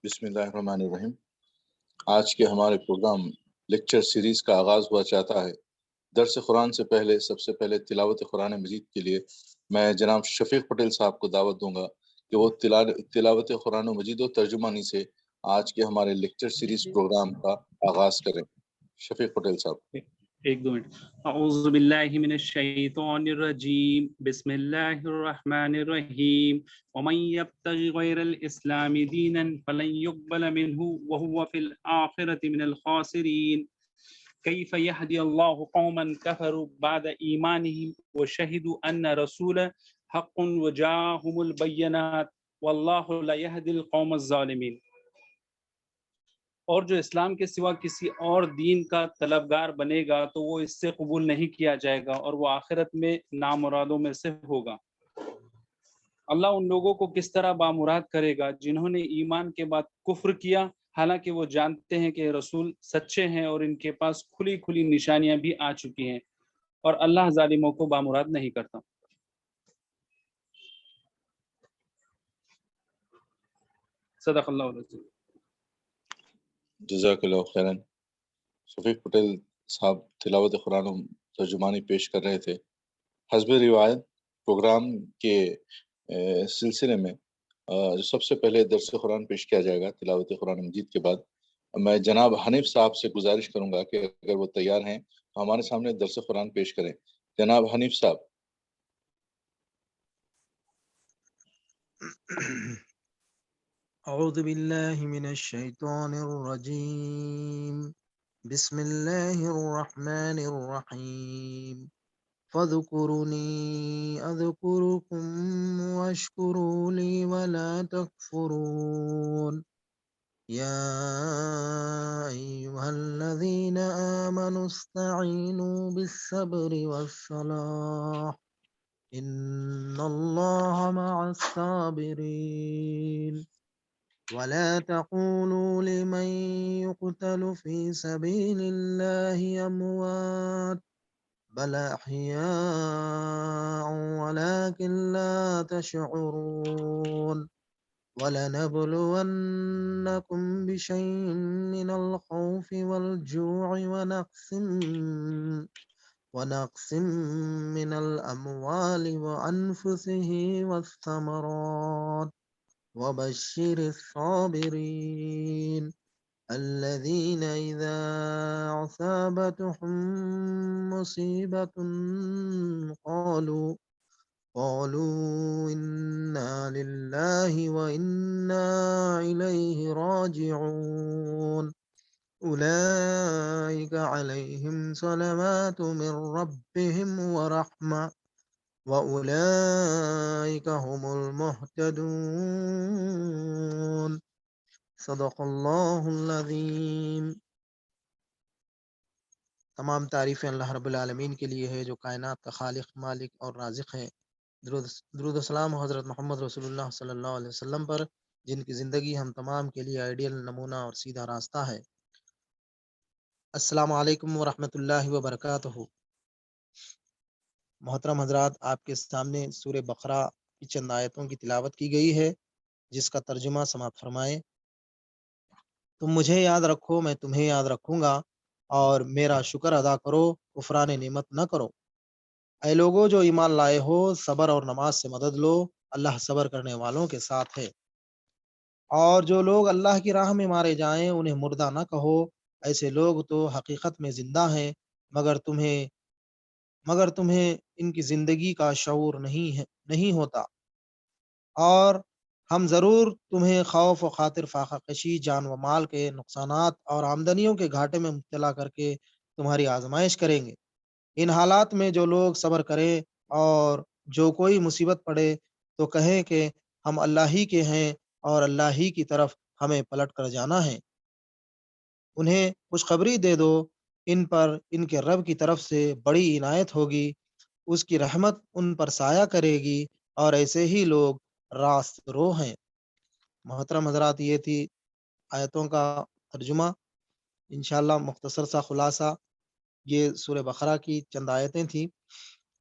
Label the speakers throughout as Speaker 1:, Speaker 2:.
Speaker 1: بسم اللہ الرحمن الرحیم۔ آج کے ہمارے پروگرام لیکچر سیریز کا آغاز ہوا چاہتا ہے۔ درس قرآن سے پہلے سب سے پہلے تلاوت قرآن مجید کے لیے میں جناب شفیق پٹیل صاحب کو دعوت دوں گا کہ وہ تلاوت قرآن مجید و ترجمانی سے آج کے ہمارے لیکچر سیریز پروگرام کا آغاز کریں۔ شفیق پٹیل صاحب۔
Speaker 2: ایک دو منٹ۔ اعوذ باللہ من الشیطان الرجیم، بسم اللہ الرحمن الرحیم۔ ومن یبتغ غیر الاسلام دینا فلن يقبل منه وهو في الآخرة من الخاسرین۔ کیف یہدی اللہ قوما کفروا بعد ایمانہم وشہدوا ان رسول حق وجاءہم البینات واللہ لا یہدی القوم الظالمین۔ اور جو اسلام کے سوا کسی اور دین کا طلبگار بنے گا تو وہ اس سے قبول نہیں کیا جائے گا اور وہ آخرت میں نامرادوں میں سے ہوگا۔ اللہ ان لوگوں کو کس طرح بامراد کرے گا جنہوں نے ایمان کے بعد کفر کیا، حالانکہ وہ جانتے ہیں کہ رسول سچے ہیں اور ان کے پاس کھلی کھلی نشانیاں بھی آ چکی ہیں، اور اللہ ظالموں کو بامراد نہیں کرتا۔ صدق اللہ العظیم۔
Speaker 1: جزاک اللہ خیراً۔ شفیق پٹیل صاحب تلاوت قرآن و ترجمانی پیش کر رہے تھے۔ حسب روایت پروگرام کے سلسلے میں سب سے پہلے درس قرآن پیش کیا جائے گا تلاوت قرآن مجید کے بعد۔ میں جناب حنیف صاحب سے گزارش کروں گا کہ اگر وہ تیار ہیں تو ہمارے سامنے درس قرآن پیش کریں۔ جناب حنیف صاحب۔
Speaker 3: اعوذ باللہ من الشیطان الرجیم، بسم اللہ الرحمن الرحیم۔ فاذکرونی اذکرکم واشکروا لی ولا تکفرون۔ یا ایہا الذین آمنوا استعینوا بالصبر والصلاح ان اللہ مع الصابرین۔ ولا تقولوا لمن يقتل في سبيل الله أموات بل أحياء ولكن لا تشعرون۔ ولنبلونكم بشيء من الخوف والجوع ونقص من الأموال وأنفسه والثمرات وبشر الصابرين الذين إذا أصابتهم مصيبة قالوا إنا لله وإنا إليه راجعون۔ أولئك عليهم صلوات من ربهم ورحمة وَأُولَئِكَ هُمُ الْمُهْتَدُونَ۔ صدق اللہ العظیم۔ تمام تعریفیں اللہ رب العالمین کے لیے ہے جو کائنات کا خالق، مالک اور رازق ہے۔ درود و سلام حضرت محمد رسول اللہ صلی اللہ علیہ وسلم پر، جن کی زندگی ہم تمام کے لیے آئیڈیل، نمونہ اور سیدھا راستہ ہے۔ السلام علیکم ورحمۃ اللہ وبرکاتہ۔ محترم حضرات، آپ کے سامنے سورہ بقرہ کی چند آیتوں کی تلاوت کی گئی ہے، جس کا ترجمہ سماعت فرمائیں۔ تم مجھے یاد رکھو، میں تمہیں یاد رکھوں گا، اور میرا شکر ادا کرو، کفران نعمت نہ کرو۔ اے لوگو جو ایمان لائے ہو، صبر اور نماز سے مدد لو، اللہ صبر کرنے والوں کے ساتھ ہے۔ اور جو لوگ اللہ کی راہ میں مارے جائیں انہیں مردہ نہ کہو، ایسے لوگ تو حقیقت میں زندہ ہیں، مگر تمہیں ان کی زندگی کا شعور نہیں ہوتا۔ اور ہم ضرور تمہیں خوف و خاطر فاقہ کشی، جان و مال کے نقصانات اور آمدنیوں کے گھاٹے میں مبتلا کر کے تمہاری آزمائش کریں گے۔ ان حالات میں جو لوگ صبر کریں اور جو کوئی مصیبت پڑے تو کہیں کہ ہم اللہ ہی کے ہیں اور اللہ ہی کی طرف ہمیں پلٹ کر جانا ہے۔ انہیں خوشخبری دے دو، ان پر ان کے رب کی طرف سے بڑی عنایت ہوگی، اس کی رحمت ان پر سایہ کرے گی، اور ایسے ہی لوگ راست رو ہیں۔ محترم حضرات، یہ تھی آیتوں کا ترجمہ۔ انشاءاللہ مختصر سا خلاصہ، یہ سورہ بقرہ کی چند آیتیں تھیں۔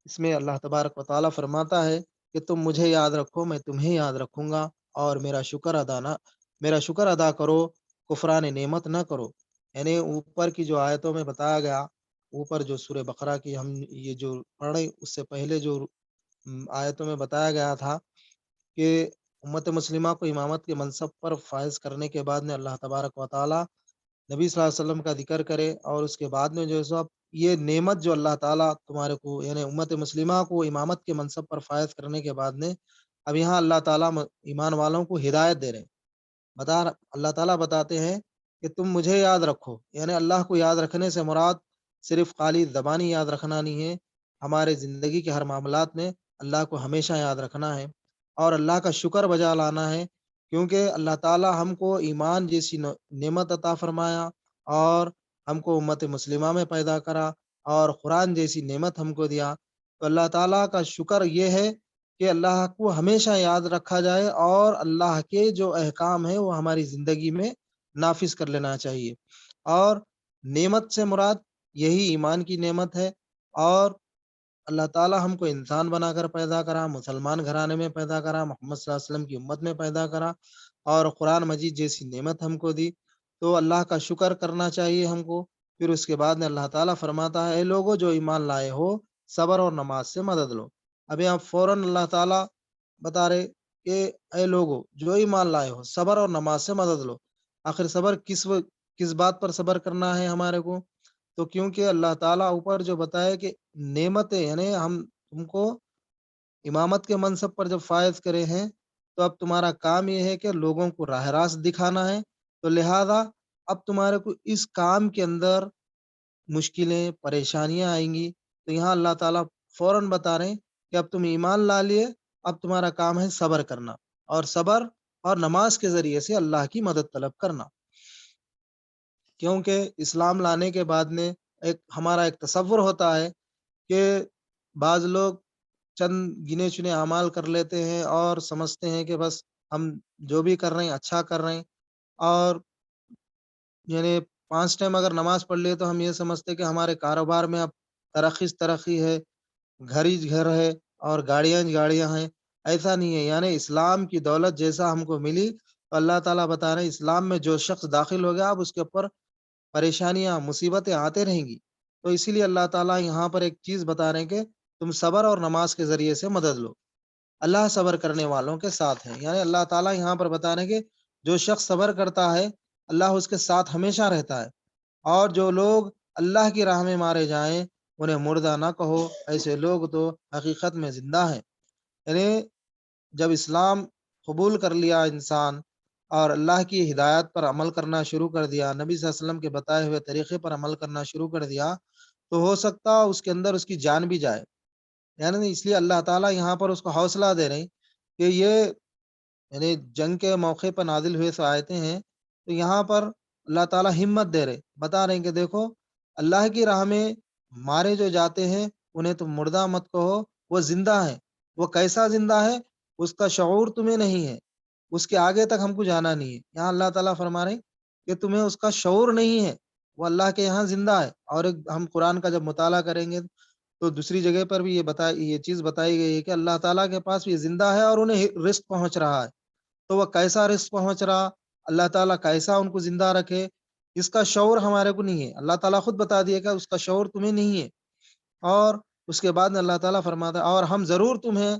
Speaker 3: اس میں اللہ تبارک و تعالیٰ فرماتا ہے کہ تم مجھے یاد رکھو، میں تمہیں یاد رکھوں گا، اور میرا میرا شکر ادا کرو، کفران نعمت نہ کرو۔ یعنی اوپر کی جو آیتوں میں بتایا گیا، اوپر جو سورہ بقرہ کی ہم یہ جو پڑھے اس سے پہلے جو آیتوں میں بتایا گیا تھا کہ امت مسلمہ کو امامت کے منصب پر فائز کرنے کے بعد میں اللہ تبارک و تعالی نبی صلی اللہ علیہ وسلم کا ذکر کرے، اور اس کے بعد میں جو ہے سب یہ نعمت جو اللہ تعالیٰ تمہارے کو یعنی امت مسلمہ کو امامت کے منصب پر فائز کرنے کے بعد میں اب یہاں اللہ تعالیٰ ایمان والوں کو ہدایت دے رہے ہیں۔ اللہ تعالیٰ بتاتے ہیں کہ تم مجھے یاد رکھو، یعنی اللہ کو یاد رکھنے سے مراد صرف خالی زبانی یاد رکھنا نہیں ہے، ہمارے زندگی کے ہر معاملات میں اللہ کو ہمیشہ یاد رکھنا ہے اور اللہ کا شکر بجا لانا ہے، کیونکہ اللہ تعالیٰ ہم کو ایمان جیسی نعمت عطا فرمایا اور ہم کو امت مسلمہ میں پیدا کرا اور قرآن جیسی نعمت ہم کو دیا۔ تو اللہ تعالیٰ کا شکر یہ ہے کہ اللہ کو ہمیشہ یاد رکھا جائے اور اللہ کے جو احکام ہیں وہ ہماری زندگی میں نافذ کر لینا چاہیے۔ اور نعمت سے مراد یہی ایمان کی نعمت ہے، اور اللہ تعالیٰ ہم کو انسان بنا کر پیدا کرا، مسلمان گھرانے میں پیدا کرا، محمد صلی اللہ علیہ وسلم کی امت میں پیدا کرا اور قرآن مجید جیسی نعمت ہم کو دی، تو اللہ کا شکر کرنا چاہیے ہم کو۔ پھر اس کے بعد میں اللہ تعالیٰ فرماتا ہے، اے لوگو جو ایمان لائے ہو صبر اور نماز سے مدد لو۔ اب یہاں فوراً اللہ تعالیٰ بتا رہے کہ اے لوگو جو ایمان لائے ہو صبر اور نماز سے مدد لو۔ آخر صبر کس بات پر صبر کرنا ہے ہمارے کو؟ تو کیونکہ اللہ تعالیٰ اوپر جو بتائے کہ نعمتیں یعنی ہم تم کو امامت کے منصب پر جب فائز کرے ہیں تو اب تمہارا کام یہ ہے کہ لوگوں کو راہ راست دکھانا ہے، تو لہذا اب تمہارے کو اس کام کے اندر مشکلیں پریشانیاں آئیں گی، تو یہاں اللہ تعالیٰ فوراً بتا رہے ہیں کہ اب تم ایمان لا لیے، اب تمہارا کام ہے صبر کرنا، اور صبر اور نماز کے ذریعے سے اللہ کی مدد طلب کرنا۔ کیونکہ اسلام لانے کے بعد میں ہمارا ایک تصور ہوتا ہے کہ بعض لوگ چند گنے چنے اعمال کر لیتے ہیں اور سمجھتے ہیں کہ بس ہم جو بھی کر رہے ہیں اچھا کر رہے ہیں، اور یعنی 5 ٹائم اگر نماز پڑھ لیے تو ہم یہ سمجھتے ہیں کہ ہمارے کاروبار میں اب ترقی ہے، گھر ہی گھر ہے اور گاڑیاں گاڑیاں ہیں۔ ایسا نہیں ہے، یعنی اسلام کی دولت جیسا ہم کو ملی تو اللہ تعالیٰ بتا رہے ہیں اسلام میں جو شخص داخل ہو گیا اب اس کے اوپر پریشانیاں مصیبتیں آتے رہیں گی۔ تو اسی لیے اللہ تعالیٰ یہاں پر ایک چیز بتا رہے ہیں کہ تم صبر اور نماز کے ذریعے سے مدد لو، اللہ صبر کرنے والوں کے ساتھ ہے۔ یعنی اللہ تعالیٰ یہاں پر بتا رہے ہیں کہ جو شخص صبر کرتا ہے اللہ اس کے ساتھ ہمیشہ رہتا ہے، اور جو لوگ اللہ کی راہ میں مارے جائیں انہیں مردہ نہ کہو، ایسے لوگ تو حقیقت میں زندہ ہیں۔ یعنی جب اسلام قبول کر لیا انسان اور اللہ کی ہدایت پر عمل کرنا شروع کر دیا، نبی صلی اللہ علیہ وسلم کے بتائے ہوئے طریقے پر عمل کرنا شروع کر دیا، تو ہو سکتا اس کے اندر اس کی جان بھی جائے۔ یعنی اس لیے اللہ تعالیٰ یہاں پر اس کو حوصلہ دے رہے ہیں کہ یہ یعنی جنگ کے موقع پر نازل ہوئے آیتیں ہیں، تو یہاں پر اللہ تعالیٰ ہمت دے رہے، بتا رہے ہیں کہ دیکھو اللہ کی راہ میں مارے جو جاتے ہیں انہیں تم مردہ مت کہو، وہ زندہ ہیں۔ وہ کیسا زندہ ہے اس کا شعور تمہیں نہیں ہے، اس کے آگے تک ہم کو جانا نہیں ہے۔ یہاں اللہ تعالیٰ فرما رہے ہیں کہ تمہیں اس کا شعور نہیں ہے، وہ اللہ کے یہاں زندہ ہے۔ اور ہم قرآن کا جب مطالعہ کریں گے تو دوسری جگہ پر بھی یہ چیز بتائی گئی ہے کہ اللہ تعالیٰ کے پاس بھی زندہ ہے اور انہیں رزق پہنچ رہا ہے۔ تو وہ کیسا رزق پہنچ رہا، اللہ تعالیٰ کیسا ان کو زندہ رکھے، اس کا شعور ہمارے کو نہیں ہے۔ اللہ تعالیٰ خود بتا دیا کہ اس کا شعور تمہیں نہیں ہے۔ اور اس کے بعد میں اللہ تعالیٰ فرماتا ہے اور ہم ضرور تمہیں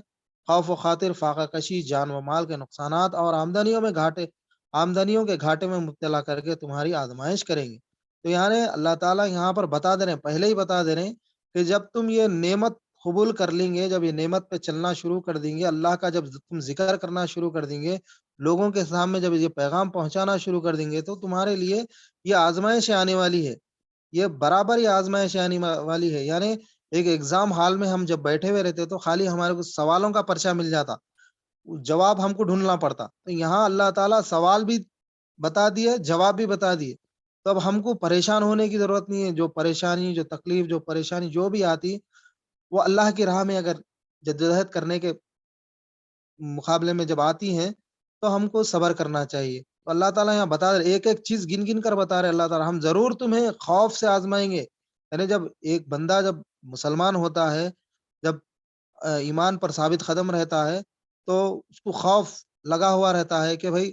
Speaker 3: خوف و خاطر، فاقہ کشی، جان و مال کے نقصانات اور آمدنیوں کے گھاٹے میں مبتلا کر کے تمہاری آزمائش کریں گے۔ تو یعنی اللہ تعالیٰ یہاں پر بتا دے رہے ہیں، پہلے ہی بتا دے رہے ہیں کہ جب تم یہ نعمت قبول کر لیں گے، جب یہ نعمت پہ چلنا شروع کر دیں گے، اللہ کا جب تم ذکر کرنا شروع کر دیں گے، لوگوں کے سامنے جب یہ پیغام پہنچانا شروع کر دیں گے، تو تمہارے لیے یہ آزمائش آنے والی ہے، یہ برابر یہ آزمائش آنے والی ہے۔ یعنی ایک ایگزام ہال میں ہم جب بیٹھے ہوئے رہتے تو خالی ہمارے کو سوالوں کا پرچہ مل جاتا، جواب ہم کو ڈھونڈنا پڑتا، تو یہاں اللہ تعالیٰ سوال بھی بتا دیے، جواب بھی بتا دیے، تو اب ہم کو پریشان ہونے کی ضرورت نہیں ہے۔ جو پریشانی، جو تکلیف، جو پریشانی جو بھی آتی، وہ اللہ کی راہ میں اگر جدوجہد کرنے کے مقابلے میں جب آتی ہیں تو ہم کو صبر کرنا چاہیے۔ تو اللہ تعالیٰ یہاں بتا رہے، ایک ایک چیز گن گن کر بتا رہے اللہ تعالیٰ، ہم ضرور تمہیں خوف سے آزمائیں گے۔ یعنی جب ایک بندہ جب مسلمان ہوتا ہے، جب ایمان پر ثابت قدم رہتا ہے، تو اس کو خوف لگا ہوا رہتا ہے کہ بھائی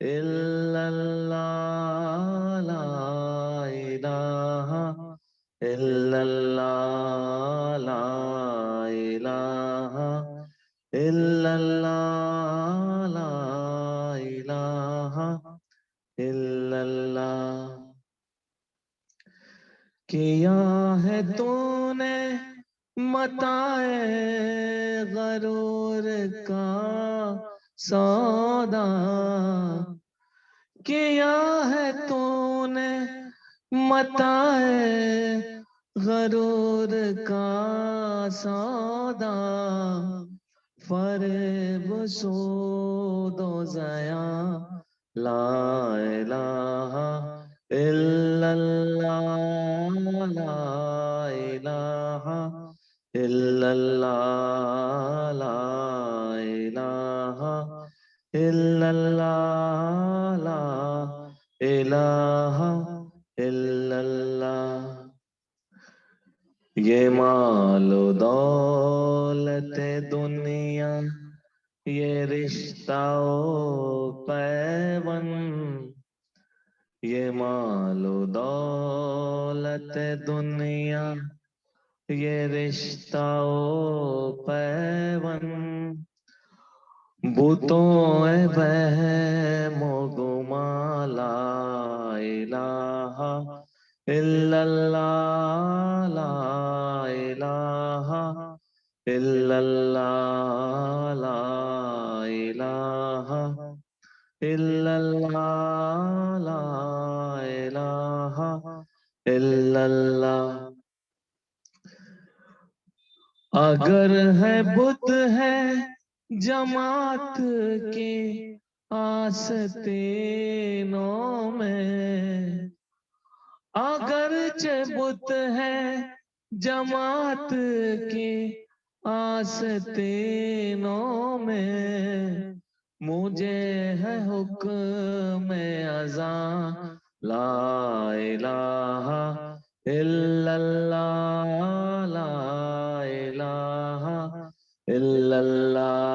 Speaker 4: إلا الله لا إله إلا الله لا إله إلا الله لا إله إلا الله کیا ہے تو نے متائے غرور کا سودا کیا ہے تو نے متائے غرور کا سودا فریب سود و زیاں لا الہ الا اللہ لا الہ الا اللہ لا الہ الا اللہ لا الہ الا اللہ یہ مال و دولت دنیا یہ رشتہ و پیوند یہ مال و دولت دنیا یہ رشتہ و پیوند بتوں وہم و گماں لا الہ الا اللہ لا الہ الا اللہ لا الہ الا اللہ لا الہ الا اللہ اگر ہے بت ہے جماعت کے آستینوں میں اگرچہ بت ہے جماعت کے آستینوں میں مجھے ہے حکم اذاں لا الہ الا اللہ لا الہ الا اللہ